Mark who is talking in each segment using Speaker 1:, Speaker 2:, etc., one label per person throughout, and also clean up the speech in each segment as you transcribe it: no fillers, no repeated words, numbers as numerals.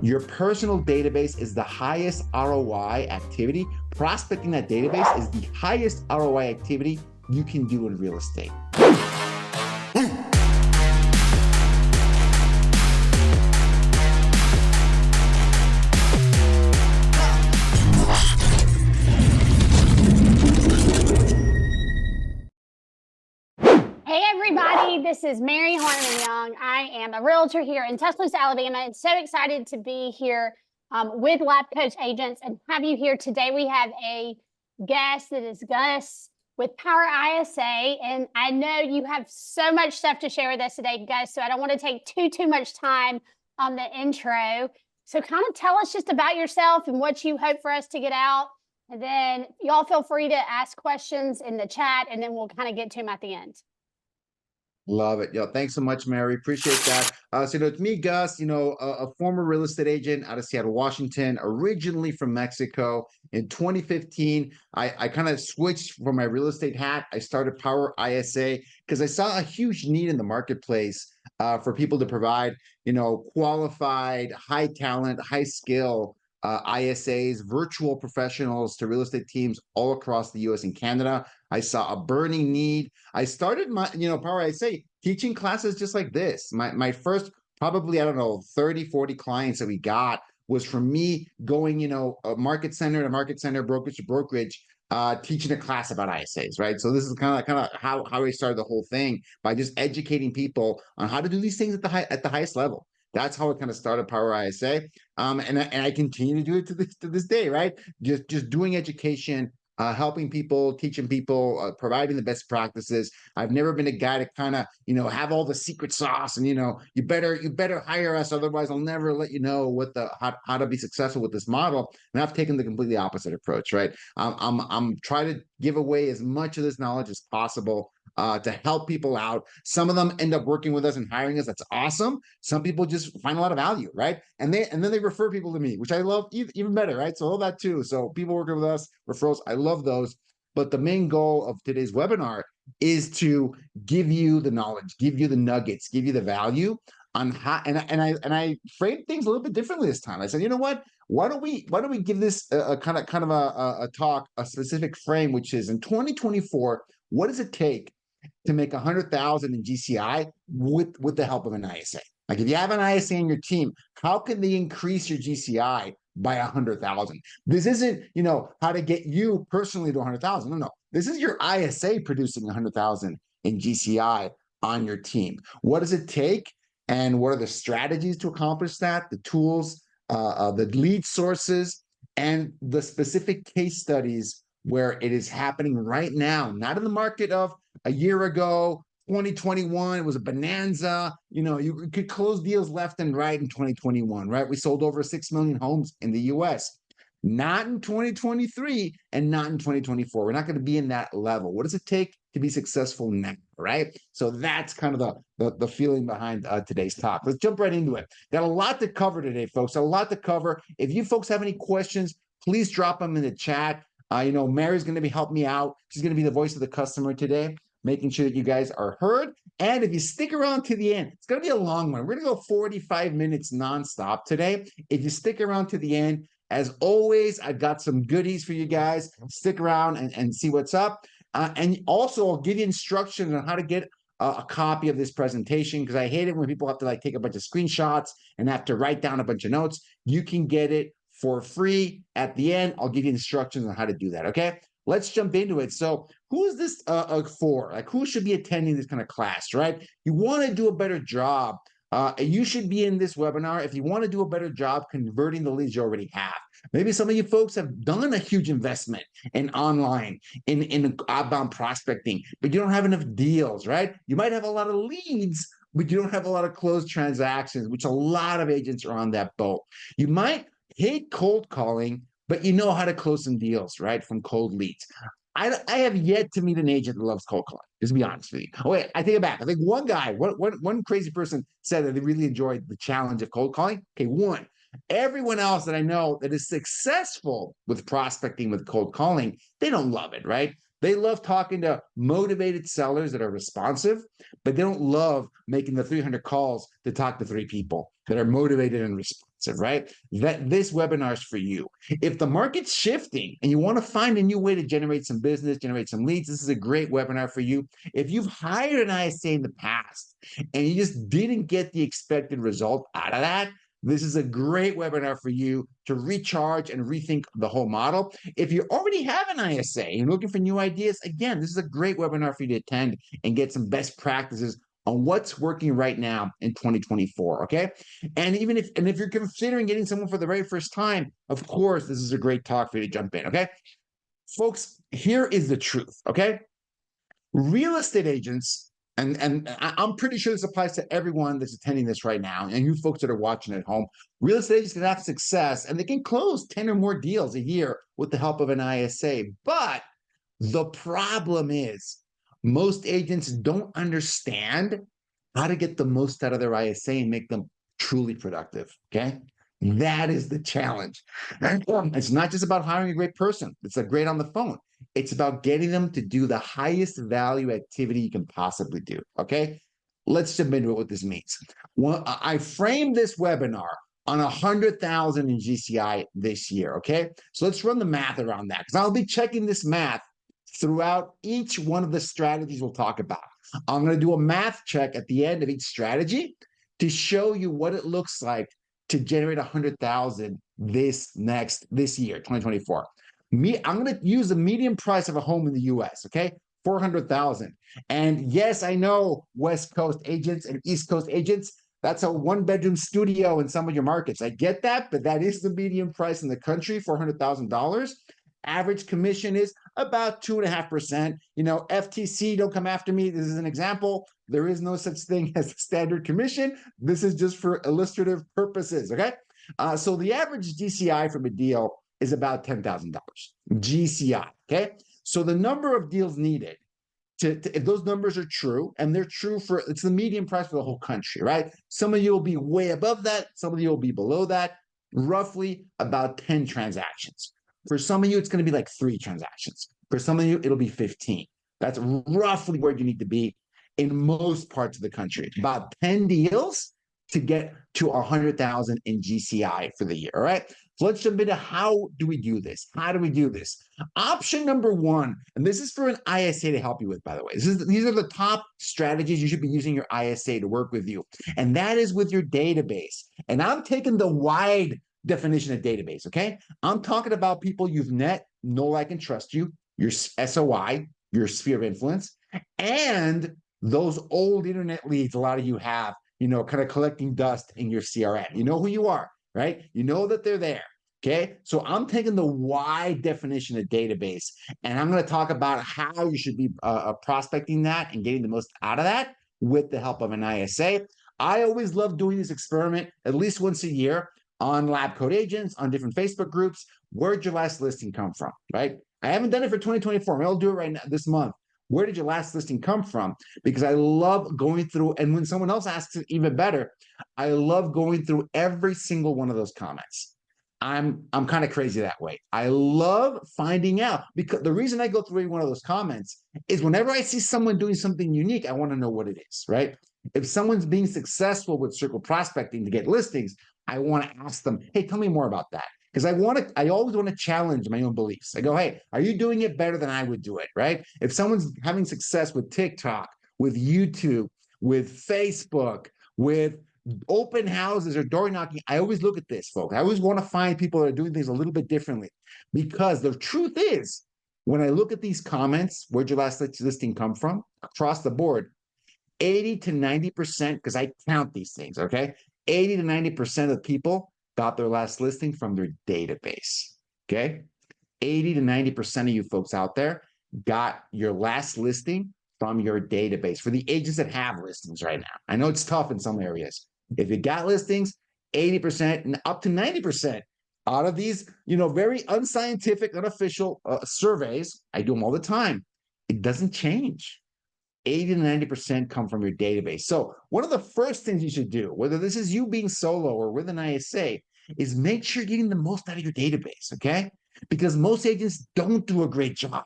Speaker 1: Your personal database is the highest ROI activity. Prospecting that database is the highest ROI activity you can do in real estate.
Speaker 2: Hey everybody, this is Mary Harmon. I am a realtor here in Tuscaloosa, Alabama, and so excited to be here with LabCoatAgents and have you here today. We have a guest that is Gus with PowerISA, and I know you have so much stuff to share with us today, Gus, so I don't want to take too much time on the intro. So kind of tell us just about yourself and what you hope for us to get out, and then y'all feel free to ask questions in the chat, and then we'll kind of get to them at the end.
Speaker 1: Love it. Yo, thanks so much, Mary. Appreciate that. So, it's me, Gus, a former real estate agent out of Seattle, Washington, originally from Mexico. In 2015, I kind of switched from my real estate hat. I started PowerISA because I saw a huge need in the marketplace for people to provide, qualified, high talent, high skill ISAs, virtual professionals to real estate teams all across the US and Canada. I saw a burning need. I started my, PowerISA teaching classes just like this. My first probably, 30, 40 clients that we got was from me going, market center to market center, brokerage to brokerage, teaching a class about ISAs, right? So this is kind of how I started the whole thing, by just educating people on how to do these things at the highest level. That's how it kind of started PowerISA, and I continue to do it to this day, right? Just doing education, helping people, teaching people, providing the best practices. I've never been a guy to kind of have all the secret sauce and you better hire us, otherwise I'll never let you know what how to be successful with this model. And I've taken the completely opposite approach, right? I'm trying to give away as much of this knowledge as possible. To help people out. Some of them end up working with us and hiring us. That's awesome. Some people just find a lot of value, right? And then they refer people to me, which I love even better, right? So all that too. So people working with us, referrals, I love those. But the main goal of today's webinar is to give you the knowledge, give you the nuggets, give you the value on how. And I framed things a little bit differently this time. I said, you know what? Why don't we give this a kind of a talk, a specific frame, which is in 2024, what does it take to make 100,000 in GCI with the help of an ISA? Like if you have an ISA in your team, how can they increase your GCI by 100,000? This isn't, how to get you personally to 100,000. No. This is your ISA producing 100,000 in GCI on your team. What does it take? And what are the strategies to accomplish that? The tools, the lead sources, and the specific case studies where it is happening right now, not in the market of a year ago, 2021, it was a bonanza. You could close deals left and right in 2021, right? We sold over 6 million homes in the US. Not in 2023 and not in 2024. We're not going to be in that level. What does it take to be successful now, right? So that's kind of the feeling behind today's talk. Let's jump right into it. Got a lot to cover today, folks. A lot to cover. If you folks have any questions, please drop them in the chat. Mary's going to be helping me out. She's going to be the voice of the customer today, making sure that you guys are heard. And if you stick around to the end, it's going to be a long one. We're going to go 45 minutes nonstop today. If you stick around to the end, as always, I've got some goodies for you guys. Stick around and see what's up. And also, I'll give you instructions on how to get a copy of this presentation, because I hate it when people have to take a bunch of screenshots and have to write down a bunch of notes. You can get it for free at the end. I'll give you instructions on how to do that, okay? Let's jump into it. So who is this for? Like, who should be attending this kind of class, right? You want to do a better job. You should be in this webinar if you want to do a better job converting the leads you already have. Maybe some of you folks have done a huge investment in online, in outbound prospecting, but you don't have enough deals, right? You might have a lot of leads, but you don't have a lot of closed transactions, which a lot of agents are on that boat. You might hate cold calling, but you know how to close some deals, right, from cold leads. I have yet to meet an agent that loves cold calling, just to be honest with you. Oh, wait, I take it back. I think one crazy person said that they really enjoyed the challenge of cold calling. Okay, one. Everyone else that I know that is successful with prospecting with cold calling, they don't love it, right? They love talking to motivated sellers that are responsive, but they don't love making the 300 calls to talk to 3 people that are motivated and responsive. right? That this webinar is for you. If the market's shifting and you want to find a new way to generate some business, generate some leads, this is a great webinar for you. If you've hired an ISA in the past and you just didn't get the expected result out of that, this is a great webinar for you to recharge and rethink the whole model. If you already have an ISA and you're looking for new ideas, again, this is a great webinar for you to attend and get some best practices on what's working right now in 2024, okay? And if you're considering getting someone for the very first time, of course, this is a great talk for you to jump in, okay? Folks, here is the truth, okay? Real estate agents, and I'm pretty sure this applies to everyone that's attending this right now, and you folks that are watching at home, real estate agents can have success, and they can close 10 or more deals a year with the help of an ISA. But the problem is most agents don't understand how to get the most out of their ISA and make them truly productive, okay? That is the challenge. It's not just about hiring a great person. It's a great on the phone. It's about getting them to do the highest value activity you can possibly do, okay? Let's jump into what this means. Well, I framed this webinar on 100,000 in GCI this year, okay? So let's run the math around that because I'll be checking this math throughout each one of the strategies we'll talk about. I'm going to do a math check at the end of each strategy to show you what it looks like to generate 100,000 this year, 2024. I'm going to use the median price of a home in the US, okay? 400,000. And yes, I know West Coast agents and East Coast agents, that's a one-bedroom studio in some of your markets. I get that, but that is the median price in the country, $400,000. Average commission is about 2.5%. You know, FTC, don't come after me. This is an example. There is no such thing as standard commission. This is just for illustrative purposes, okay? So the average GCI from a deal is about $10,000. GCI, okay? So the number of deals needed if those numbers are true, and they're true for, it's the median price for the whole country, right? Some of you will be way above that. Some of you will be below that, roughly about 10 transactions. For some of you, it's going to be like 3 transactions. For some of you, it'll be 15. That's roughly where you need to be in most parts of the country. About 10 deals to get to 100,000 in GCI for the year, all right? So let's jump into how do we do this? How do we do this? Option number 1, and this is for an ISA to help you with, by the way. These are the top strategies you should be using your ISA to work with you, and that is with your database. And I'm taking the wide definition of database, okay? I'm talking about people you've met, know, like, and trust you, your SOI, your sphere of influence, and those old internet leads a lot of you have, you know, kind of collecting dust in your CRM. You know who you are, right? You know that they're there, okay? So I'm taking the wide definition of database, and I'm going to talk about how you should be prospecting that and getting the most out of that with the help of an ISA. I always love doing this experiment at least once a year on LabCoatAgents, on different Facebook groups. Where'd your last listing come from, right? I haven't done it for 2024. Maybe I'll do it right now this month. Where did your last listing come from? Because I love going through, and when someone else asks it even better, I love going through every single one of those comments. I'm kind of crazy that way. I love finding out, because the reason I go through every one of those comments is whenever I see someone doing something unique, I want to know what it is, right? If someone's being successful with circle prospecting to get listings, I want to ask them, hey, tell me more about that. Because I always want to challenge my own beliefs. I go, hey, are you doing it better than I would do it, right? If someone's having success with TikTok, with YouTube, with Facebook, with open houses or door knocking, I always look at this, folks. I always want to find people that are doing things a little bit differently. Because the truth is, when I look at these comments, where'd your last listing come from? Across the board, 80 to 90%, because I count these things, okay? 80 to 90% of people got their last listing from their database, okay? 80 to 90% of you folks out there got your last listing from your database. For the agents that have listings right now, I know it's tough in some areas. If you got listings, 80% and up to 90% out of these, you know, very unscientific, unofficial surveys, I do them all the time, it doesn't change. 80 to 90% come from your database. So one of the first things you should do, whether this is you being solo or with an ISA, is make sure you're getting the most out of your database, okay? Because most agents don't do a great job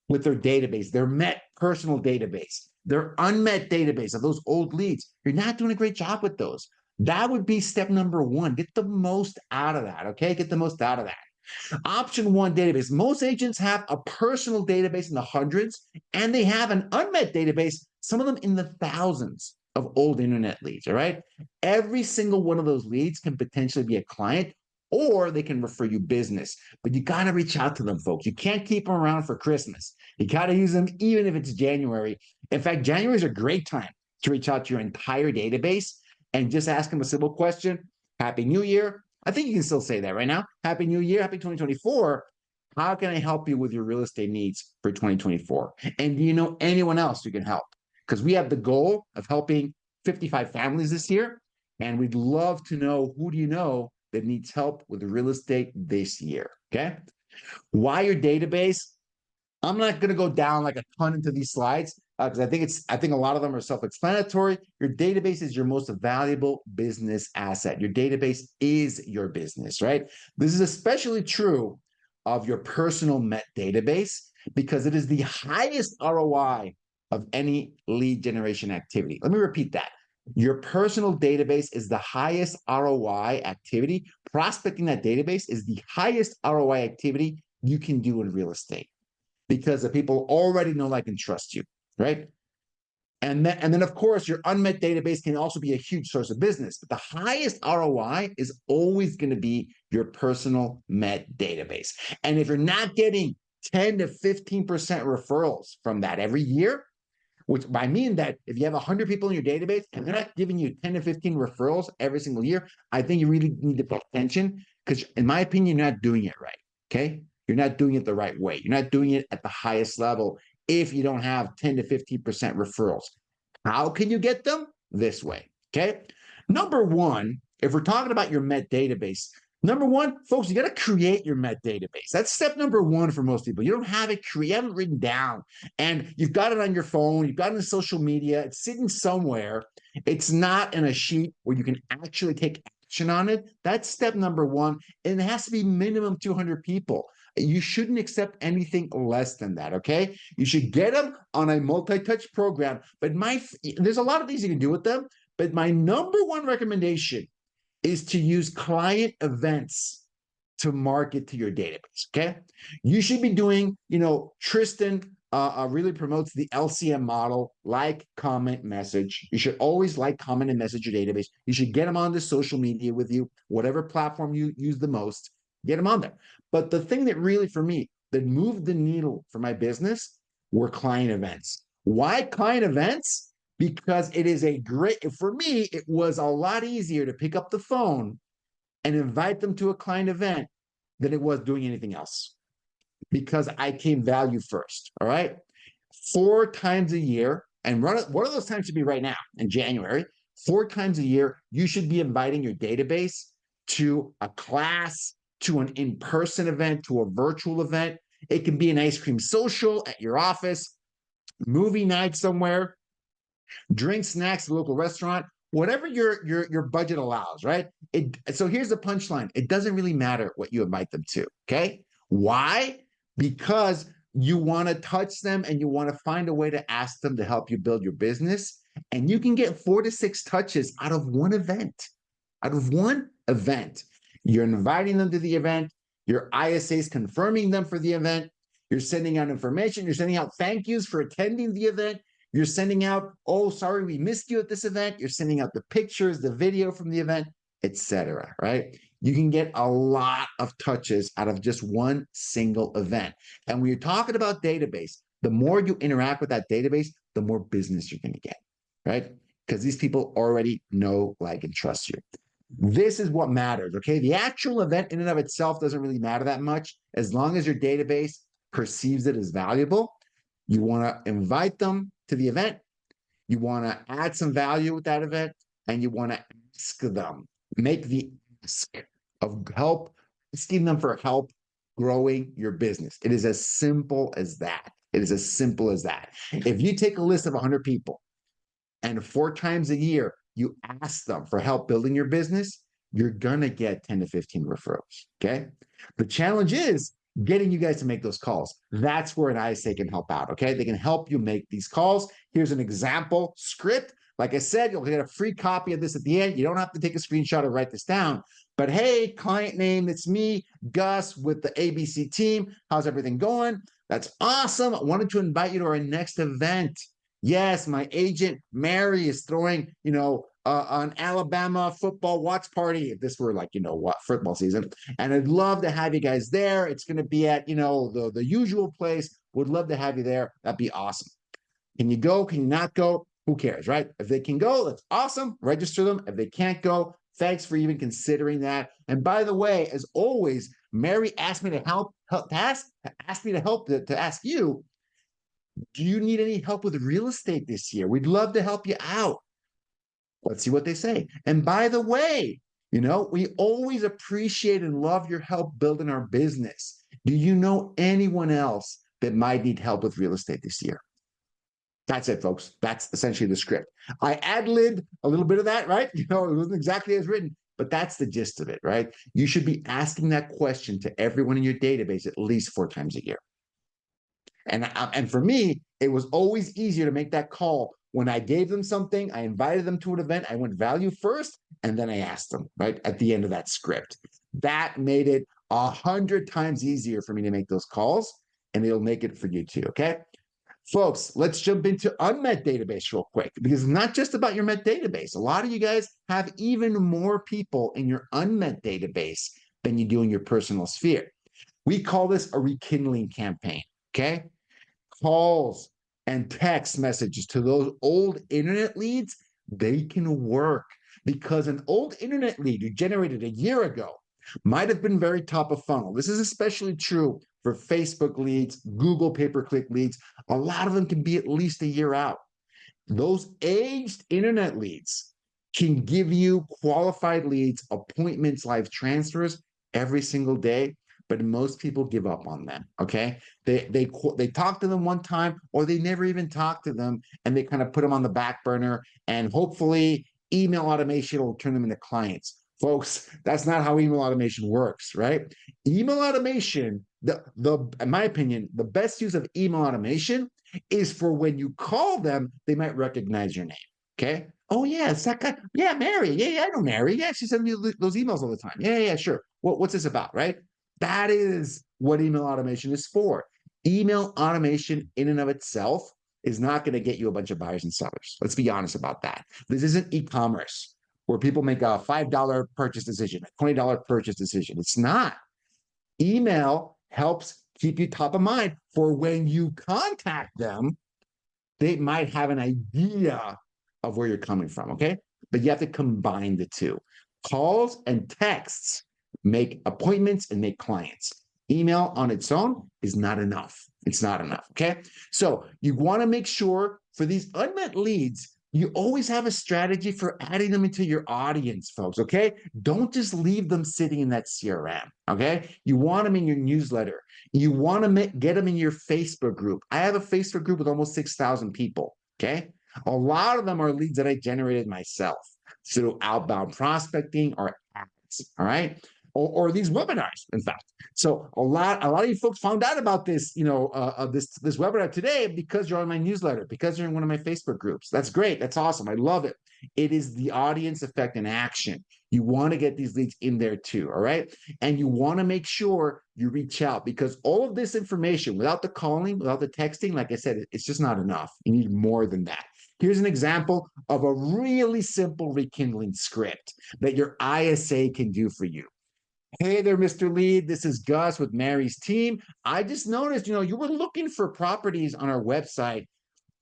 Speaker 1: with their database, their met personal database, their unmet database of those old leads. You're not doing a great job with those. That would be step number one. Get the most out of that, okay? Get the most out of that. Option one, database. Most agents have a personal database in the hundreds, and they have an unmet database, some of them in the thousands of old internet leads, all right? Every single one of those leads can potentially be a client, or they can refer you business. But you got to reach out to them, folks. You can't keep them around for Christmas. You got to use them even if it's January. In fact, January is a great time to reach out to your entire database and just ask them a simple question. Happy New Year. I think you can still say that right now. Happy New Year. Happy 2024. How can I help you with your real estate needs for 2024? And do you know anyone else who can help? Because we have the goal of helping 55 families this year. And we'd love to know, who do you know that needs help with real estate this year? Okay. Why your database? I'm not going to go down like a ton into these slides because I think a lot of them are self-explanatory. Your database is your most valuable business asset. Your database is your business, right? This is especially true of your personal Met database because it is the highest ROI of any lead generation activity. Let me repeat that. Your personal database is the highest ROI activity. Prospecting that database is the highest ROI activity you can do in real estate, because the people already know, like, and trust you, right? And then, of course, your unmet database can also be a huge source of business. But the highest ROI is always going to be your personal Met database. And if you're not getting 10 to 15% referrals from that every year, which I mean that if you have 100 people in your database and they're not giving you 10 to 15 referrals every single year, I think you really need to pay attention, because in my opinion, you're not doing it right, okay? You're not doing it the right way. You're not doing it at the highest level if you don't have 10 to 15% referrals. How can you get them? This way, okay? Number one, if we're talking about your Met database, number one, folks, you got to create your Met database. That's step number one for most people. You don't have it, you haven't written down, and you've got it on your phone, you've got it in social media, it's sitting somewhere. It's not in a sheet where you can actually take action on it. That's step number one, and it has to be minimum 200 people. You shouldn't accept anything less than that, okay? You should get them on a multi-touch program, but there's a lot of things you can do with them, but my number one recommendation is to use client events to market to your database, okay? You should be doing, Tristan really promotes the LCM model, like, comment, message. You should always like, comment, and message your database. You should get them on the social media with you, whatever platform you use the most, get them on there. But the thing that really, for me, that moved the needle for my business were client events. Why client events? Because it is for me, it was a lot easier to pick up the phone and invite them to a client event than it was doing anything else, because I came value first, all right? 4 times a year, and one of those times should be right now in January. 4 times a year, you should be inviting your database to a class, to an in-person event, to a virtual event. It can be an ice cream social at your office, movie night somewhere, drink, snacks at a local restaurant, whatever your budget allows, right? So here's the punchline. It doesn't really matter what you invite them to, okay? Why? Because you want to touch them and you want to find a way to ask them to help you build your business. And you can get 4 to 6 touches out of one event. Out of one event. You're inviting them to the event. Your ISA is confirming them for the event. You're sending out information. You're sending out thank yous for attending the event. You're sending out, oh, sorry, we missed you at this event. You're sending out the pictures, the video from the event, etc. Right? You can get a lot of touches out of just one single event. And when you're talking about database, the more you interact with that database, the more business you're going to get, right? Because these people already know, like, and trust you. This is what matters, okay? The actual event in and of itself doesn't really matter that much. As long as your database perceives it as valuable, you want to invite them to the event, you want to add some value with that event, and you want to ask them, make the ask of help, asking them for help growing your business. It is as simple as that. It is as simple as that. If you take a list of 100 people and 4 times a year, you ask them for help building your business, you're going to get 10 to 15 referrals, okay? The challenge is getting you guys to make those calls. That's where an ISA can help out, okay? They can help you make these calls. Here's an example script. Like I said, you'll get a free copy of this at the end. You don't have to take a screenshot or write this down. But hey, client name, it's me, Gus, with the ABC team. How's everything going? That's awesome. I wanted to invite you to our next event. Yes, my agent, Mary, is throwing, an Alabama football watch party, if this were like, what, football season. And I'd love to have you guys there. It's going to be at, the usual place. Would love to have you there. That'd be awesome. Can you go? Can you not go? Who cares, right? If they can go, that's awesome. Register them. If they can't go, thanks for even considering that. And by the way, as always, Mary asked me to ask you, do you need any help with real estate this year? We'd love to help you out. Let's see what they say. And by the way, we always appreciate and love your help building our business. Do you know anyone else that might need help with real estate this year? That's it, folks. That's essentially the script. I ad-libbed a little bit of that, right? It wasn't exactly as written, but that's the gist of it, right? You should be asking that question to everyone in your database at least 4 times a year. And for me, it was always easier to make that call when I gave them something, I invited them to an event, I went value first, and then I asked them, right, at the end of that script. That made it 100 times easier for me to make those calls, and it'll make it for you too, okay? Folks, let's jump into unmet database real quick, because it's not just about your met database. A lot of you guys have even more people in your unmet database than you do in your personal sphere. We call this a rekindling campaign, okay? Calls and text messages to those old internet leads, they can work because an old internet lead you generated a year ago might have been very top of funnel. This is especially true for Facebook leads, Google pay-per-click leads. A lot of them can be at least a year out. Those aged internet leads can give you qualified leads, appointments, live transfers every single day, but most people give up on them, okay? They talk to them one time, or they never even talk to them, and they kind of put them on the back burner, and hopefully email automation will turn them into clients. Folks, that's not how email automation works, right? Email automation, in my opinion, the best use of email automation is for when you call them, they might recognize your name, okay? Oh, yeah, it's that guy. Yeah, Mary. Yeah, I know Mary. Yeah, she sends me those emails all the time. Yeah, sure. What's this about, right? That is what email automation is for. Email automation in and of itself is not going to get you a bunch of buyers and sellers. Let's be honest about that. This isn't e-commerce where people make a $5 purchase decision, a $20 purchase decision. It's not. Email helps keep you top of mind for when you contact them, they might have an idea of where you're coming from, okay? But you have to combine the two. Calls and texts make appointments and make clients. Email on its own is not enough. It's not enough, okay? So you want to make sure for these unmet leads, you always have a strategy for adding them into your audience, folks, okay? Don't just leave them sitting in that CRM, okay? You want them in your newsletter. You want to get them in your Facebook group. I have a Facebook group with almost 6,000 people, okay? A lot of them are leads that I generated myself through outbound prospecting or ads, all right? Or these webinars, in fact. So a lot of you folks found out about this, this webinar today because you're on my newsletter, because you're in one of my Facebook groups. That's great. That's awesome. I love it. It is the audience effect in action. You want to get these leads in there too, all right? And you want to make sure you reach out, because all of this information, without the calling, without the texting, like I said, it's just not enough. You need more than that. Here's an example of a really simple rekindling script that your ISA can do for you. Hey there, Mr. Lead. This is Gus with Mary's team. I just noticed, you were looking for properties on our website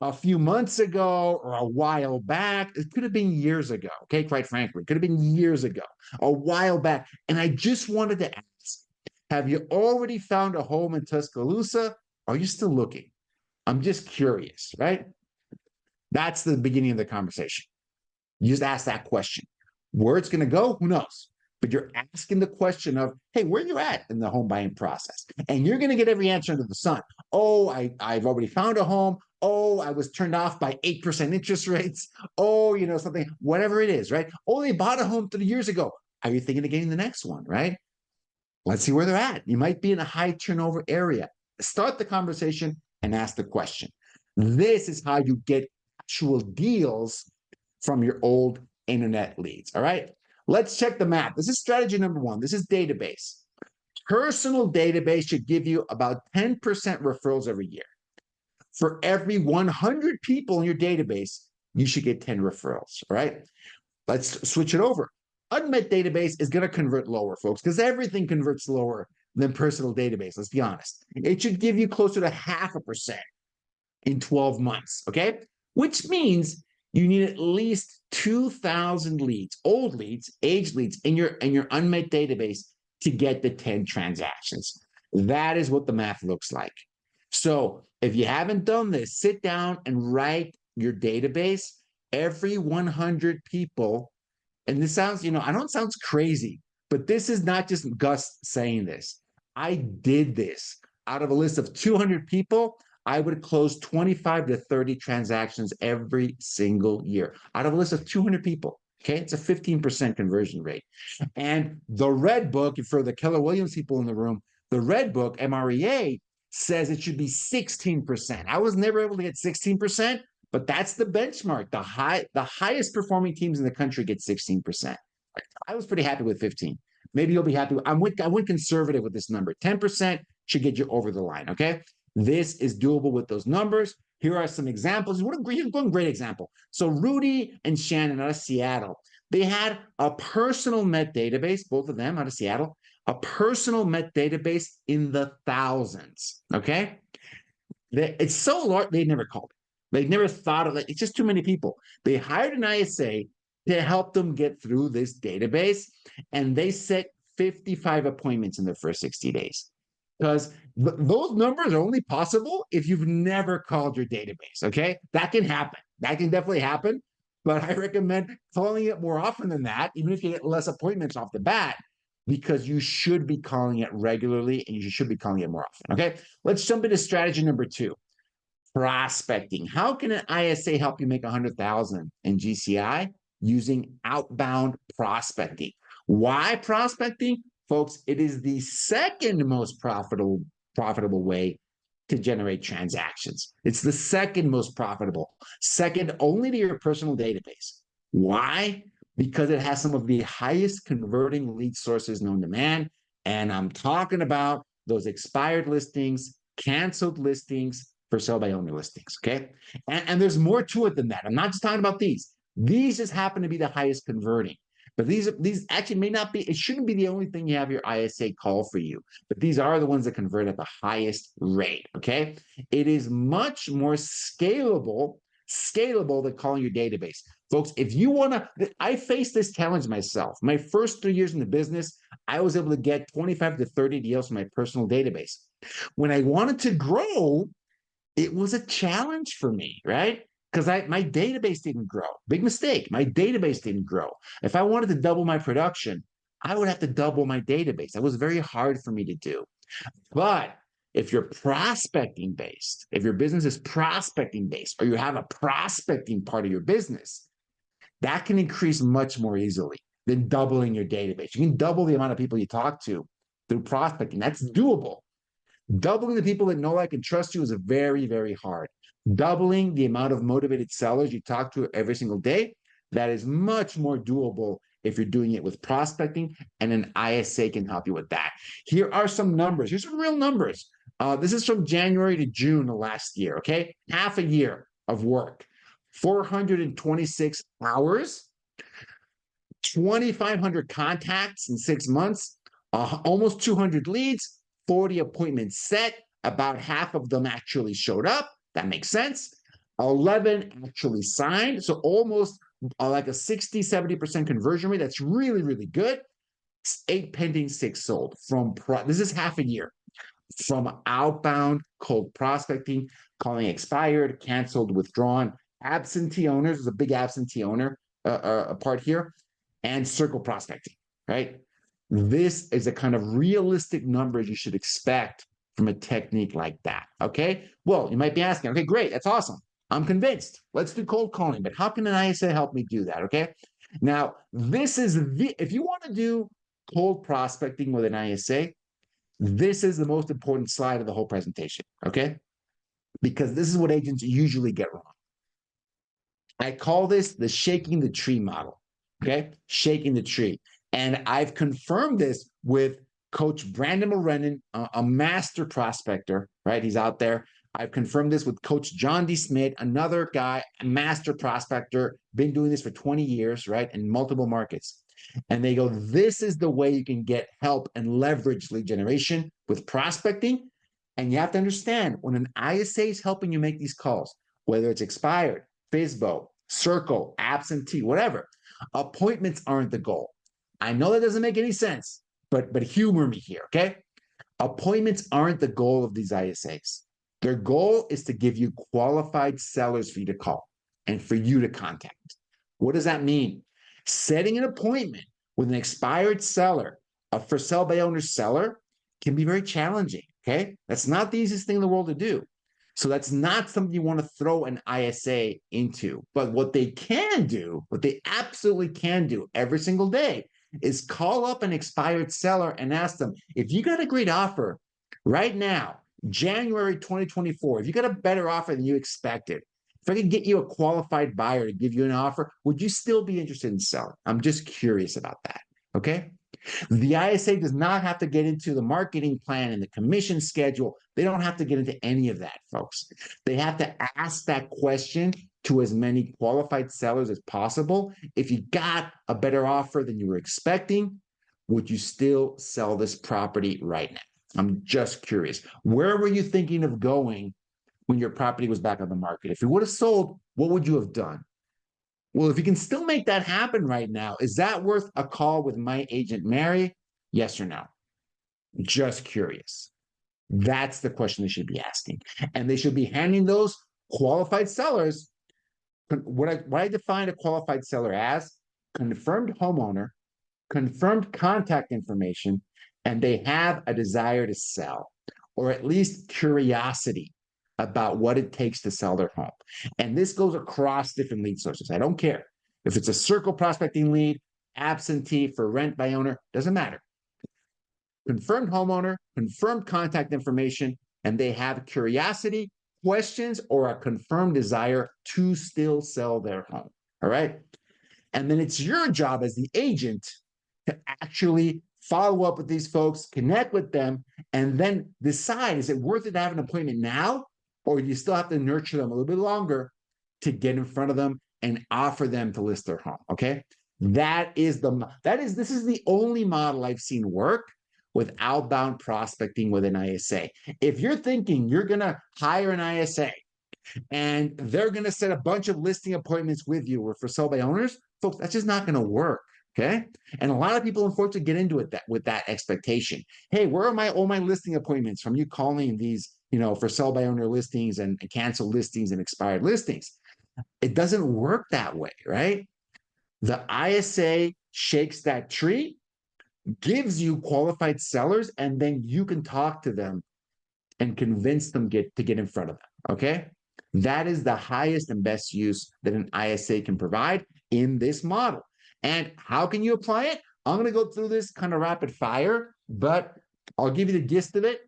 Speaker 1: a few months ago or a while back. It could have been years ago, okay? Quite frankly, it could have been years ago, a while back. And I just wanted to ask, have you already found a home in Tuscaloosa? Or are you still looking? I'm just curious, right? That's the beginning of the conversation. You just ask that question. Where it's going to go, who knows? But you're asking the question of, hey, where are you at in the home buying process? And you're going to get every answer under the sun. Oh, I've already found a home. Oh, I was turned off by 8% interest rates. Oh, something, whatever it is, right? Oh, they bought a home 3 years ago. Are you thinking of getting the next one, right? Let's see where they're at. You might be in a high turnover area. Start the conversation and ask the question. This is how you get actual deals from your old internet leads. All right. Let's check the math. This is strategy number one. This is database. Personal database should give you about 10% referrals every year. For every 100 people in your database, you should get 10 referrals. All right. Let's switch it over. Unmet database is going to convert lower, folks, because everything converts lower than personal database. Let's be honest. It should give you closer to 0.5% in 12 months. Okay. Which means you need at least 2,000 leads, old leads, aged leads in your unmet database to get the 10 transactions. That is what the math looks like. So if you haven't done this, sit down and write your database. Every 100 people, and this sounds, I know it sounds crazy, but this is not just Gus saying this. I did this. Out of a list of 200 people, I would close 25 to 30 transactions every single year. Out of a list of 200 people, okay? It's a 15% conversion rate. And the Red Book, for the Keller Williams people in the room, the Red Book, MREA, says it should be 16%. I was never able to get 16%, but that's the benchmark. The highest performing teams in the country get 16%. I was pretty happy with 15. Maybe you'll be happy. I went conservative with this number. 10% should get you over the line, okay? This is doable with those numbers. Here are some examples. What a great example. So Rudy and Shannon out of Seattle, they had a personal Met database, both of them out of Seattle, a personal Met database in the thousands, okay? It's so large, they never called it. They never thought of it. It's just too many people. They hired an ISA to help them get through this database, and they set 55 appointments in their first 60 days. Because those numbers are only possible if you've never called your database, okay? That can happen. That can definitely happen, but I recommend calling it more often than that, even if you get less appointments off the bat, because you should be calling it regularly and you should be calling it more often, okay? Let's jump into strategy number two. Prospecting. How can an ISA help you make 100,000 in GCI? Using outbound prospecting. Why prospecting? Folks, it is the second most profitable way to generate transactions. It's the second most profitable, second only to your personal database. Why? Because it has some of the highest converting lead sources known to man. And I'm talking about those expired listings, canceled listings, for sale by owner listings, okay? And there's more to it than that. I'm not just talking about these. These just happen to be the highest converting. But these actually may not be, it shouldn't be the only thing you have your ISA call for you. But these are the ones that convert at the highest rate, okay? It is much more scalable than calling your database. Folks, if you want to, I faced this challenge myself. My first 3 years in the business, I was able to get 25 to 30 deals from my personal database. When I wanted to grow, it was a challenge for me, right? Because my database didn't grow. Big mistake. My database didn't grow. If I wanted to double my production, I would have to double my database. That was very hard for me to do. But if you're prospecting based, if your business is prospecting based, or you have a prospecting part of your business, that can increase much more easily than doubling your database. You can double the amount of people you talk to through prospecting. That's doable. Doubling the people that know, like, and trust you is very, very hard. Doubling the amount of motivated sellers you talk to every single day, that is much more doable if you're doing it with prospecting, and an ISA can help you with that. Here are some numbers. Here's some real numbers. This is from January to June of last year, okay? Half a year of work, 426 hours, 2,500 contacts in 6 months, almost 200 leads, 40 appointments set. About half of them actually showed up. That makes sense. 11 actually signed. So almost like a 60, 70% conversion rate. That's really, really good. 8 pending, 6 sold. This is half a year. From outbound cold prospecting, calling expired, canceled, withdrawn, absentee owners. There's a big absentee owner part here. And circle prospecting, right? This is a kind of realistic numbers you should expect from a technique like that, okay? Well, you might be asking, okay, great, that's awesome. I'm convinced. Let's do cold calling, but how can an ISA help me do that, okay? Now, if you want to do cold prospecting with an ISA, this is the most important slide of the whole presentation, okay? Because this is what agents usually get wrong. I call this the shaking the tree model, okay? Shaking the tree. And I've confirmed this with Coach Brandon Morenin, a master prospector, right? He's out there. I've confirmed this with Coach John D. Smith, another guy, a master prospector, been doing this for 20 years, right? In multiple markets. And they go, this is the way you can get help and leverage lead generation with prospecting. And you have to understand when an ISA is helping you make these calls, whether it's expired, FSBO, circle, absentee, whatever, appointments aren't the goal. I know that doesn't make any sense, but humor me here, okay? Appointments aren't the goal of these ISAs. Their goal is to give you qualified sellers for you to call and for you to contact. What does that mean? Setting an appointment with an expired seller, a for sale by owner seller, can be very challenging, okay? That's not the easiest thing in the world to do. So that's not something you want to throw an ISA into. But what they can do, what they absolutely can do every single day is call up an expired seller and ask them, if you got a great offer right now, January 2024, if you got a better offer than you expected, if I could get you a qualified buyer to give you an offer, would you still be interested in selling? I'm just curious about that, okay? The ISA does not have to get into the marketing plan and the commission schedule. They don't have to get into any of that, folks. They have to ask that question to as many qualified sellers as possible. If you got a better offer than you were expecting, would you still sell this property right now? I'm just curious. Where were you thinking of going when your property was back on the market? If it would have sold, what would you have done? Well, if you can still make that happen right now, is that worth a call with my agent, Mary? Yes or no? Just curious. That's the question they should be asking. And they should be handing those qualified sellers what I define a qualified seller as: confirmed homeowner, confirmed contact information, and they have a desire to sell, or at least curiosity about what it takes to sell their home. And this goes across different lead sources. I don't care if it's a circle prospecting lead, absentee, for rent by owner, doesn't matter. Confirmed homeowner, confirmed contact information, and they have curiosity, questions, or a confirmed desire to still sell their home. All right. And then it's your job as the agent to actually follow up with these folks, connect with them, and then decide, is it worth it to have an appointment now? Or do you still have to nurture them a little bit longer to get in front of them and offer them to list their home? Okay. This is the only model I've seen work with outbound prospecting with an ISA. If you're thinking you're going to hire an ISA and they're going to set a bunch of listing appointments with you or for sale by owners, folks, that's just not going to work. Okay. And a lot of people, unfortunately, get into it with that expectation. Hey, where are all my listing appointments from you calling these, for sell by owner listings and canceled listings and expired listings? It doesn't work that way, right? The ISA shakes that tree, gives you qualified sellers, and then you can talk to them and convince them to get in front of them. Okay. That is the highest and best use that an ISA can provide in this model. And how can you apply it? I'm going to go through this kind of rapid fire, but I'll give you the gist of it.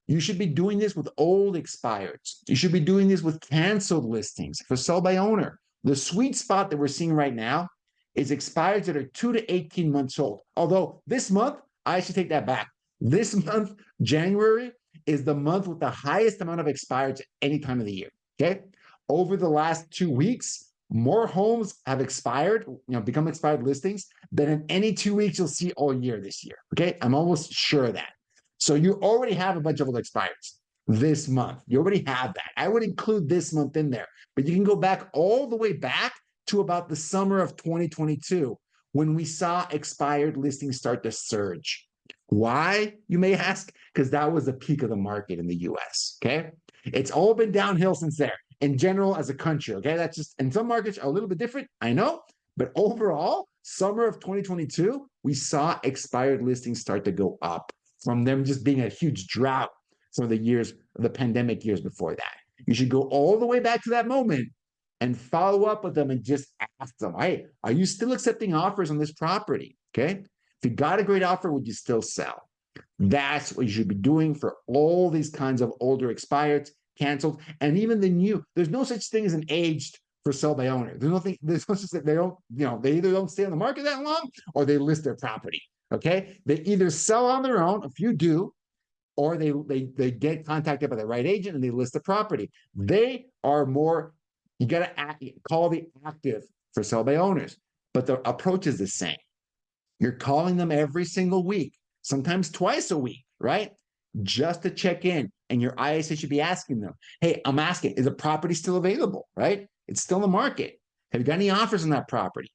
Speaker 1: You should be doing this with old expireds. You should be doing this with canceled listings for sell by owner. The sweet spot that we're seeing right now is expireds that are 2 to 18 months old. Although this month, I should take that back. This month, January, is the month with the highest amount of expireds at any time of the year. Okay. Over the last 2 weeks, more homes have expired, become expired listings than in any 2 weeks you'll see all year this year. Okay. I'm almost sure of that. So you already have a bunch of old expireds this month. You already have that. I would include this month in there, but you can go back all the way back to about the summer of 2022 when we saw expired listings start to surge. Why, you may ask? Because that was the peak of the market in the US, okay? It's all been downhill since there, in general as a country, okay? That's just, and some markets are a little bit different, I know, but overall, summer of 2022, we saw expired listings start to go up from them just being a huge drought some of the years, the pandemic years before that. You should go all the way back to that moment and follow up with them and just ask them, hey, are you still accepting offers on this property? Okay. If you got a great offer, would you still sell? That's what you should be doing for all these kinds of older expireds, canceled, and even the new. There's no such thing as an aged for sale by owner. There's nothing, there's just that they don't, they either don't stay on the market that long or they list their property. Okay. They either sell on their own, a few do, or they get contacted by the right agent and they list the property. They are more, you got to call the active for sale by owners, but the approach is the same. You're calling them every single week, sometimes twice a week, right? Just to check in. And your ISA should be asking them, hey, I'm asking, is the property still available, right? It's still in the market. Have you got any offers on that property?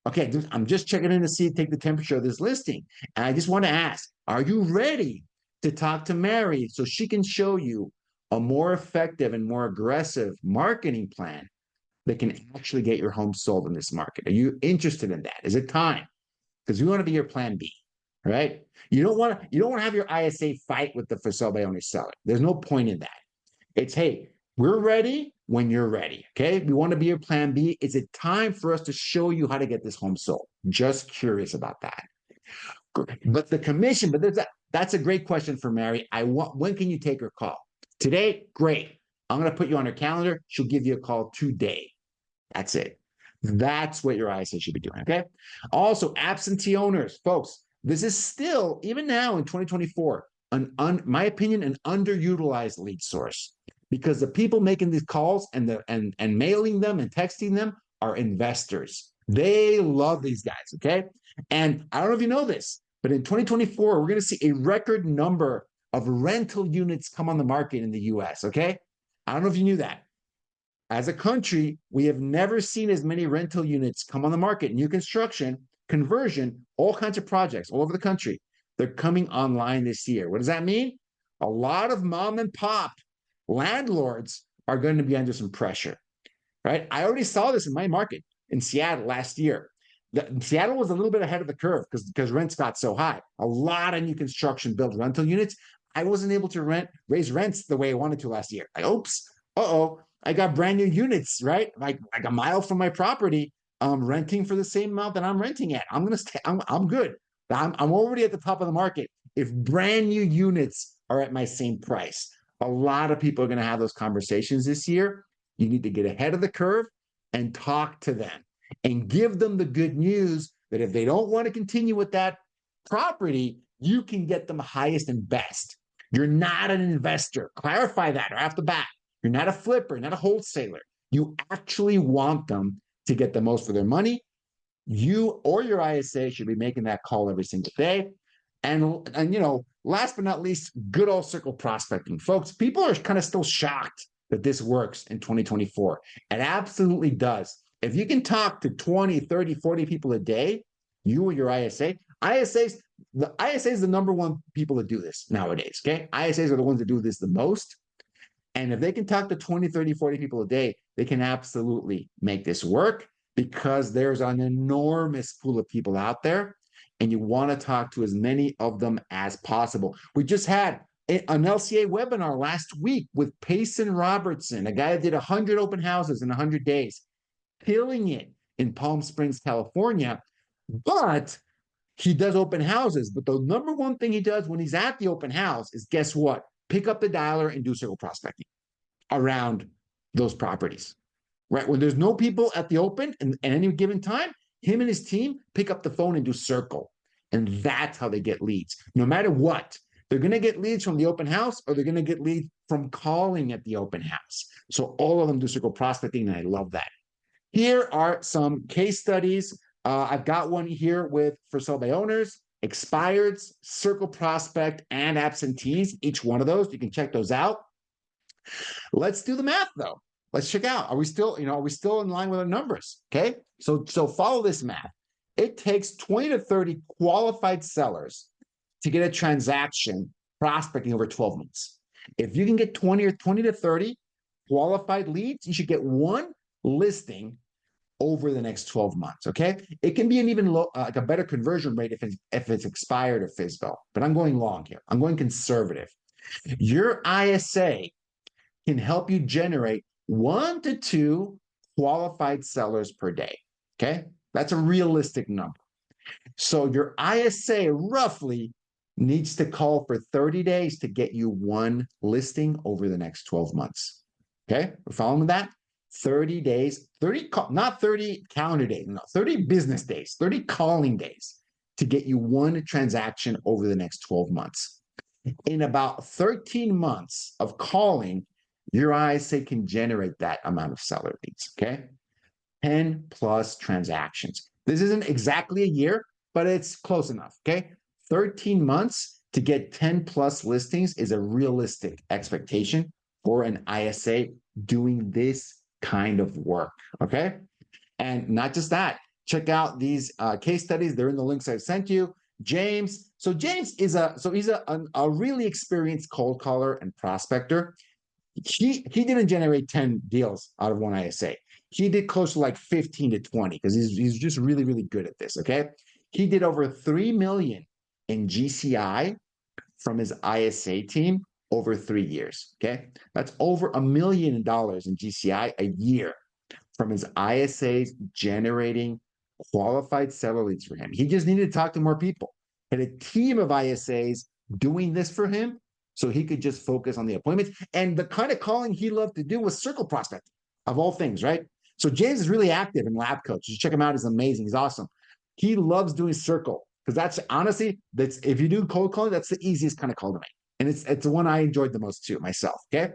Speaker 1: Okay, I'm just checking in to see, take the temperature of this listing. And I just want to ask, are you ready to talk to Mary so she can show you a more effective and more aggressive marketing plan that can actually get your home sold in this market? Are you interested in that? Is it time? Because we want to be your plan B, right? You don't want to have your ISA fight with the for sale by owner seller. There's no point in that. It's, hey, we're ready when you're ready. Okay. We want to be your plan B. Is it time for us to show you how to get this home sold? Just curious about that. But the commission, but that's a great question for Mary. When can you take her call? Today? Great. I'm going to put you on her calendar. She'll give you a call today. That's it. That's what your ISA should be doing. Okay. Also, absentee owners, folks, this is still, even now in 2024, my opinion, an underutilized lead source, because the people making these calls and mailing them and texting them are investors. They love these guys. Okay. And I don't know if you know this, but in 2024, we're going to see a record number of rental units come on the market in the US. Okay. I don't know if you knew that. As a country, we have never seen as many rental units come on the market, new construction, conversion, all kinds of projects all over the country. They're coming online this year. What does that mean? A lot of mom and pop landlords are going to be under some pressure, right? I already saw this in my market in Seattle last year. Seattle was a little bit ahead of the curve because rents got so high. A lot of new construction built rental units. I wasn't able to raise rents the way I wanted to last year. Oops, I got brand new units, right? Like a mile from my property, renting for the same amount that I'm renting at. I'm gonna stay. I'm good. I'm already at the top of the market. If brand new units are at my same price, a lot of people are going to have those conversations this year. You need to get ahead of the curve and talk to them and give them the good news that if they don't want to continue with that property, you can get them highest and best. You're not an investor. Clarify that right off the bat. You're not a flipper, not a wholesaler. You actually want them to get the most for their money. You or your ISA should be making that call every single day. And last but not least, good old circle prospecting. Folks, people are kind of still shocked that this works in 2024. It absolutely does. If you can talk to 20, 30, 40 people a day, you or your ISA is the number one people that do this nowadays, okay? ISAs are the ones that do this the most. And if they can talk to 20, 30, 40 people a day, they can absolutely make this work because there's an enormous pool of people out there and you want to talk to as many of them as possible. We just had an LCA webinar last week with Payson Robertson, a guy that did 100 open houses in 100 days, killing it in Palm Springs, California. But he does open houses. But the number one thing he does when he's at the open house is, guess what? Pick up the dialer and do circle prospecting around those properties, right? When there's no people at the open and at any given time, him and his team pick up the phone and do circle. And that's how they get leads. No matter what, they're going to get leads from the open house or they're going to get leads from calling at the open house. So all of them do circle prospecting, and I love that. Here are some case studies. I've got one here with for sale by owners, expireds, circle prospect, and absentees. Each one of those, you can check those out. Let's do the math though. Let's check out. Are we still in line with our numbers? Okay. So follow this math. It takes 20 to 30 qualified sellers to get a transaction prospecting over 12 months. If you can get 20 to 30 qualified leads, you should get one listing over the next 12 months. Okay. It can be an even like a better conversion rate if it's expired or FSBO, but I'm going long here. I'm going conservative. Your ISA can help you generate 1 to 2 qualified sellers per day. Okay. That's a realistic number. So your ISA roughly needs to call for 30 days to get you one listing over the next 12 months. Okay. We're following that? 30 days, not 30 calendar days, no, 30 business days, 30 calling days to get you one transaction over the next 12 months. In about 13 months of calling, your ISA can generate that amount of seller leads, okay? 10 plus transactions. This isn't exactly a year, but it's close enough, okay? 13 months to get 10 plus listings is a realistic expectation for an ISA doing this kind of work, okay? And not just that, check out these case studies. They're in the links I sent you. James, so James is he's a really experienced cold caller and prospector. He didn't generate 10 deals out of one ISA. He did close to like 15 to 20 because he's just really, really good at this. Okay. He did over 3 million in GCI from his ISA team over 3 years. Okay. That's over $1 million in GCI a year from his ISAs generating qualified seller leads for him. He just needed to talk to more people. Had a team of ISAs doing this for him so he could just focus on the appointments. And the kind of calling he loved to do was circle prospecting, of all things, right? So James is really active in LabCoats. You check him out. He's amazing. He's awesome. He loves doing circle because that's honestly, that's if you do cold calling, that's the easiest kind of call to make. And it's the one I enjoyed the most too myself. Okay.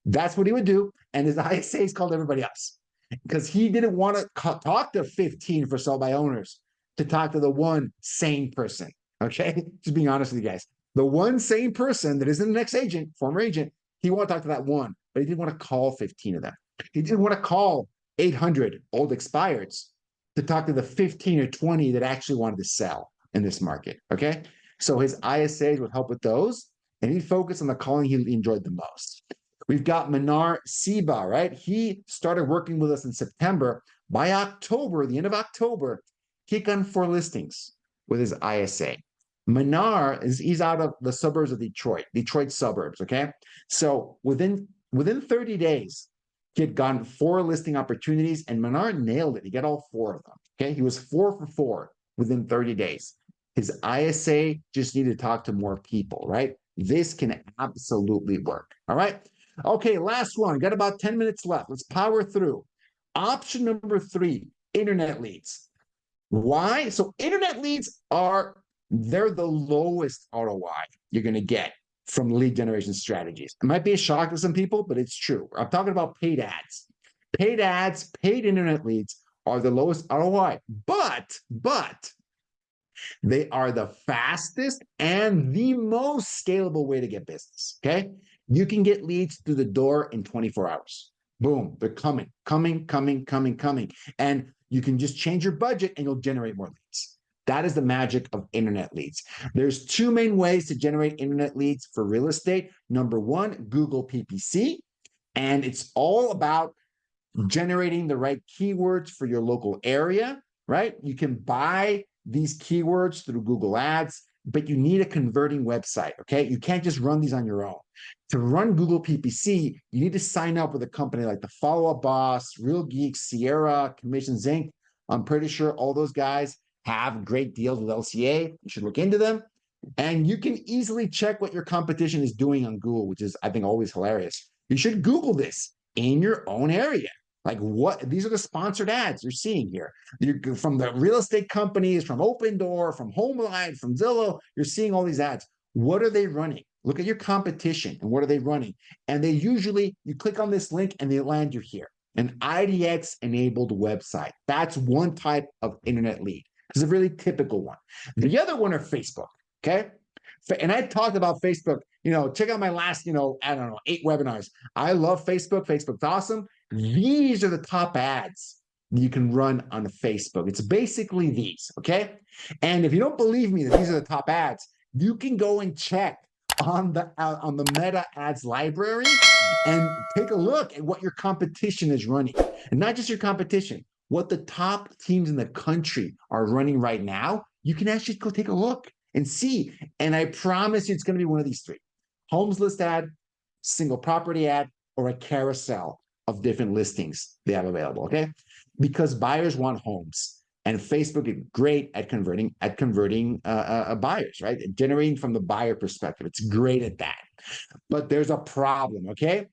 Speaker 1: That's what he would do. And his ISAs called everybody else because he didn't want to talk to 15 for sell by owners to talk to the one sane person. Okay. Just being honest with you guys. The one sane person that isn't an ex-agent, former agent, he wanted to talk to that one, but he didn't want to call 15 of them. He didn't want to call 800 old expireds to talk to the 15 or 20 that actually wanted to sell in this market. Okay. So his ISAs would help with those, and he'd focus on the calling he enjoyed the most. We've got Manar Siba, right? He started working with us in September. By October, the end of October, he got 4 listings with his ISA. Manar he's out of the suburbs of Detroit suburbs. Okay. So within 30 days, he had gotten 4 listing opportunities, and Manar nailed it. He got all 4 of them. Okay. He was 4 for 4 within 30 days. His ISA just needed to talk to more people, right? This can absolutely work. All right. Okay. Last one. Got about 10 minutes left. Let's power through. Option number 3, internet leads. Why? So internet leads they're the lowest ROI you're going to get from lead generation strategies. It might be a shock to some people, but it's true. I'm talking about paid ads. Paid ads, paid internet leads are the lowest ROI, but they are the fastest and the most scalable way to get business. Okay. You can get leads through the door in 24 hours. Boom. They're coming. And you can just change your budget and you'll generate more leads. That is the magic of internet leads. There's 2 main ways to generate internet leads for real estate. Number 1, Google PPC. And it's all about generating the right keywords for your local area, right? You can buy these keywords through Google Ads, but you need a converting website, okay? You can't just run these on your own. To run Google PPC, you need to sign up with a company like the Follow Up Boss, Real Geeks, Sierra, Commissions Inc. I'm pretty sure all those guys have great deals with LCA. You should look into them. And you can easily check what your competition is doing on Google, which is, I think, always hilarious. You should Google this in your own area. Like these are the sponsored ads you're seeing here. You're from the real estate companies, from Open Door, from HomeLine, from Zillow. You're seeing all these ads. What are they running? Look at your competition and what are they running? And they usually, you click on this link and they land you here. An IDX enabled website. That's one type of internet lead. It's a really typical one. The other one are Facebook, okay? And I talked about Facebook, check out my last, 8 webinars. I love Facebook. Facebook's awesome. These are the top ads you can run on Facebook. It's basically these, okay? And if you don't believe me that these are the top ads, you can go and check on the Meta Ads library and take a look at what your competition is running. And not just your competition, what the top teams in the country are running right now. You can actually go take a look and see. And I promise you it's going to be one of these 3. Homes list ad, single property ad, or a carousel of different listings they have available, okay? Because buyers want homes. And Facebook is great at converting buyers, right? Generating from the buyer perspective. It's great at that. But there's a problem, okay?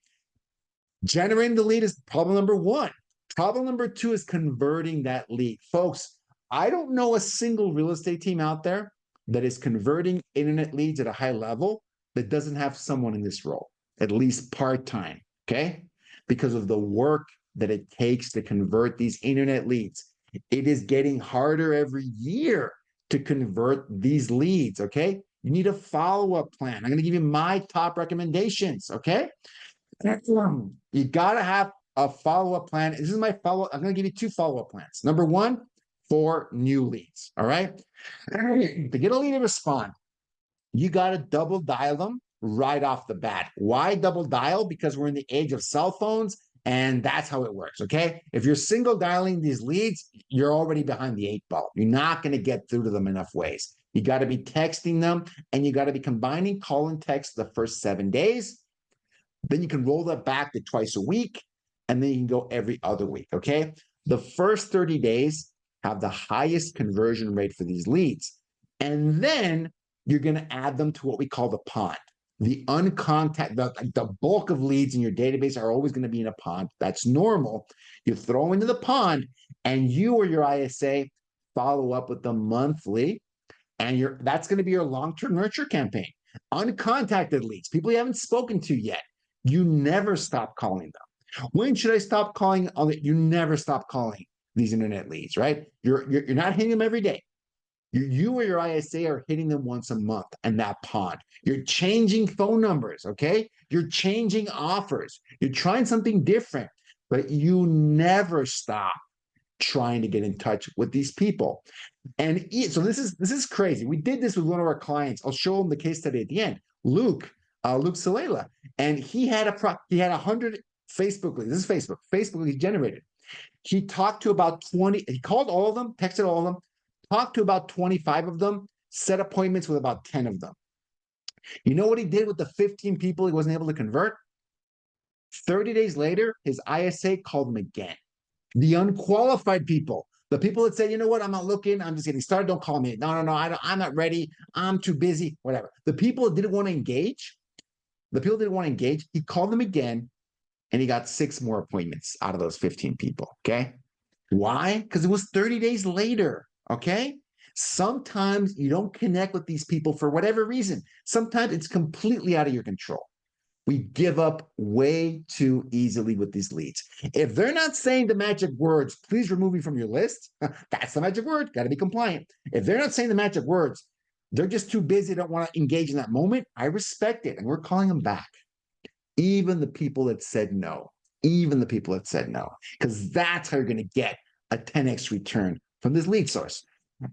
Speaker 1: Generating the lead is problem number one. Problem number two is converting that lead. Folks, I don't know a single real estate team out there that is converting internet leads at a high level that doesn't have someone in this role, at least part-time, okay? Because of the work that it takes to convert these internet leads. It is getting harder every year to convert these leads, okay? You need a follow-up plan. I'm going to give you my top recommendations, okay? You got to have a follow-up plan. This is my follow-up. I'm going to give you two follow-up plans. Number one, for new leads, all right? To get a lead to respond, you got to double dial them right off the bat. Why double dial? Because we're in the age of cell phones, and that's how it works, okay? If you're single dialing these leads, you're already behind the eight ball. You're not going to get through to them enough ways. You got to be texting them, and you got to be combining call and text the first 7 days. Then you can roll that back to twice a week, and then you can go every other week, okay? The first 30 days have the highest conversion rate for these leads. And then you're going to add them to what we call the pond. The the bulk of leads in your database are always going to be in a pond. That's normal. You throw into the pond, and you or your ISA follow up with them monthly, and that's going to be your long-term nurture campaign. Uncontacted leads, people you haven't spoken to yet, you never stop calling them. When should I stop calling? You never stop calling these internet leads, right? You're not hitting them every day. You or your ISA are hitting them once a month and that pond. You're changing phone numbers, okay? You're changing offers. You're trying something different, but you never stop trying to get in touch with these people. And so this is crazy. We did this with one of our clients. I'll show him the case study at the end. Luke Salela, and he had 100 Facebook leads. This is Facebook leads generated. He talked to about 20. He called all of them, texted all of them, talked to about 25 of them, set appointments with about 10 of them. You know what he did with the 15 people he wasn't able to convert? 30 days later, his ISA called him again. The unqualified people, the people that say, you know what, I'm not looking, I'm just getting started, don't call me. No, I'm not ready, I'm too busy, whatever. The people that didn't want to engage, he called them again, and he got 6 more appointments out of those 15 people, okay? Why? Because it was 30 days later, okay? Sometimes you don't connect with these people for whatever reason. Sometimes it's completely out of your control. We give up way too easily with these leads. If they're not saying the magic words, please remove me from your list. That's the magic word. Got to be compliant. If they're not saying the magic words, they're just too busy, don't want to engage in that moment. I respect it. And we're calling them back. Even the people that said no, because that's how you're going to get a 10x return from this lead source.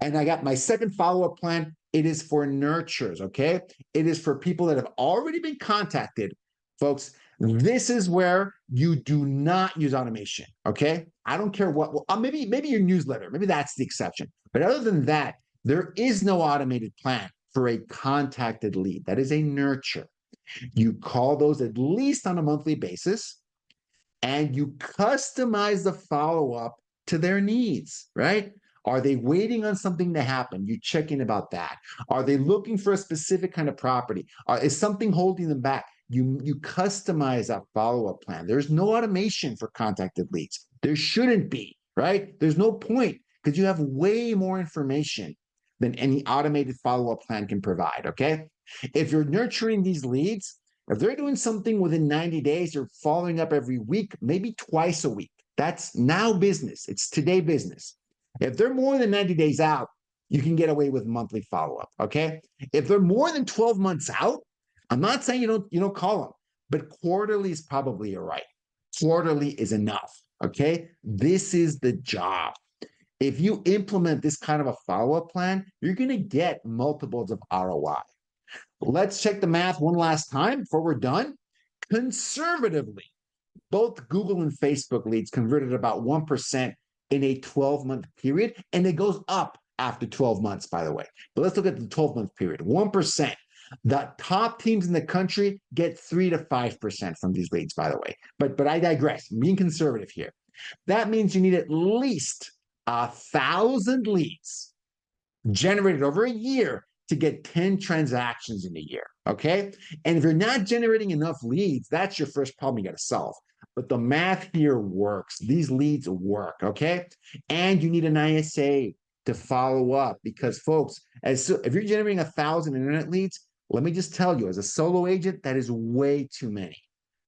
Speaker 1: And I got my second follow-up plan. It is for nurturers, okay? It is for people that have already been contacted. Folks, this is where you do not use automation, okay? I don't care what, maybe your newsletter, maybe that's the exception. But other than that, there is no automated plan for a contacted lead. That is a nurture. You call those at least on a monthly basis, and you customize the follow-up to their needs, right? Are they waiting on something to happen? You check in about that. Are they looking for a specific kind of property? Is something holding them back? You customize that follow-up plan. There's no automation for contacted leads. There shouldn't be, right? There's no point because you have way more information than any automated follow-up plan can provide, okay? If you're nurturing these leads, if they're doing something within 90 days, you're following up every week, maybe twice a week. That's now business. It's today business. If they're more than 90 days out, you can get away with monthly follow-up, okay? If they're more than 12 months out, I'm not saying you don't call them, but quarterly is probably all right. Quarterly is enough, okay? This is the job. If you implement this kind of a follow-up plan, you're going to get multiples of ROI. Let's check the math one last time before we're done. Conservatively, both Google and Facebook leads converted about 1% in a 12-month period, and it goes up after 12 months, by the way. But let's look at the 12-month period. 1%. The top teams in the country get 3 to 5% from these leads, by the way. But I digress. I'm being conservative here. That means you need at least 1,000 leads generated over a year to get 10 transactions in a year, okay? And if you're not generating enough leads, that's your first problem you got to solve. but the math here works. These leads work, okay? And you need an ISA to follow up because, folks, if you're generating 1,000 internet leads, let me just tell you, as a solo agent, that is way too many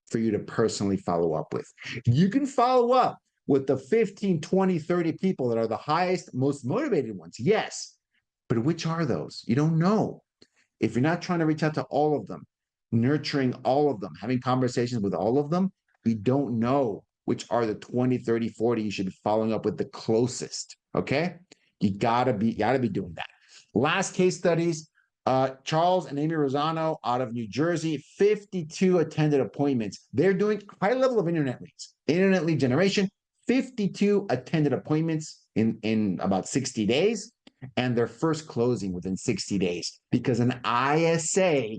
Speaker 1: for you to personally follow up with. You can follow up with the 15, 20, 30 people that are the highest, most motivated ones, yes, but which are those? You don't know. If you're not trying to reach out to all of them, nurturing all of them, having conversations with all of them, you don't know which are the 20, 30, 40 you should be following up with the closest, okay? You gotta be doing that. Last case studies, Charles and Amy Rosano out of New Jersey, 52 attended appointments. They're doing high level of internet leads, internet lead generation, 52 attended appointments in about 60 days, and their first closing within 60 days because an ISA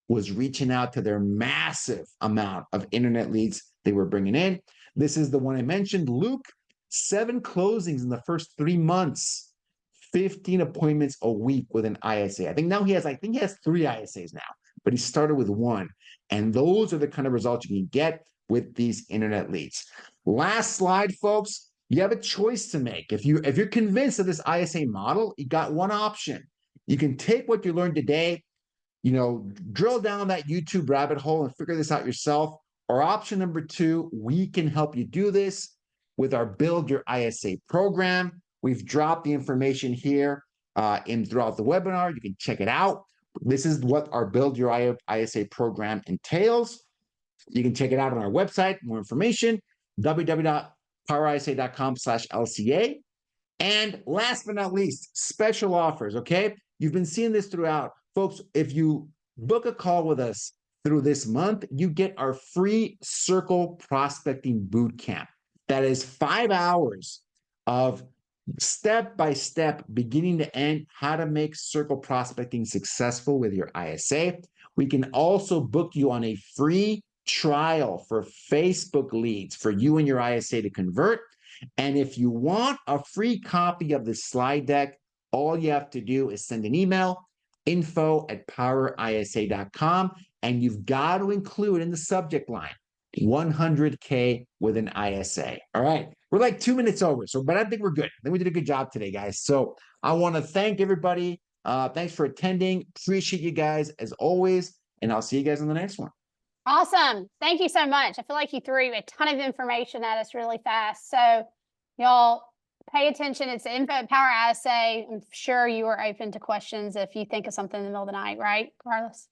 Speaker 1: was reaching out to their massive amount of internet leads they were bringing in. This is the one I mentioned, Luke, 7 closings in the first 3 months, 15 appointments a week with an ISA. I think he has 3 ISAs now, but he started with 1. And those are the kind of results you can get with these internet leads. Last slide, folks. You have a choice to make. If you're convinced of this ISA model, you got one option. You can take what you learned today, drill down that YouTube rabbit hole and figure this out yourself. Or option number 2, we can help you do this with our Build Your ISA program. We've dropped the information here throughout the webinar. You can check it out. This is what our Build Your ISA program entails. You can check it out on our website. More information, www.powerisa.com/LCA. And last but not least, special offers, okay? You've been seeing this throughout. Folks, if you book a call with us through this month, you get our free Circle Prospecting Bootcamp. That is 5 hours of step-by-step, beginning to end, how to make circle prospecting successful with your ISA. We can also book you on a free trial for Facebook leads for you and your ISA to convert. And if you want a free copy of the slide deck, all you have to do is send an email, info@powerisa.com, and you've got to include in the subject line 100K with an ISA. All right. We're like 2 minutes over. But I think we're good. I think we did a good job today, guys. So I want to thank everybody. Thanks for attending. Appreciate you guys as always. And I'll see you guys on the next one.
Speaker 2: Awesome. Thank you so much. I feel like you threw a ton of information at us really fast. So y'all pay attention. It's info@powerISA. I'm sure you are open to questions if you think of something in the middle of the night, right, Carlos?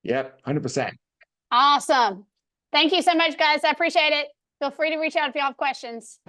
Speaker 1: Yep, 100%.
Speaker 2: Awesome. Thank you so much, guys. I appreciate it. Feel free to reach out if you have questions.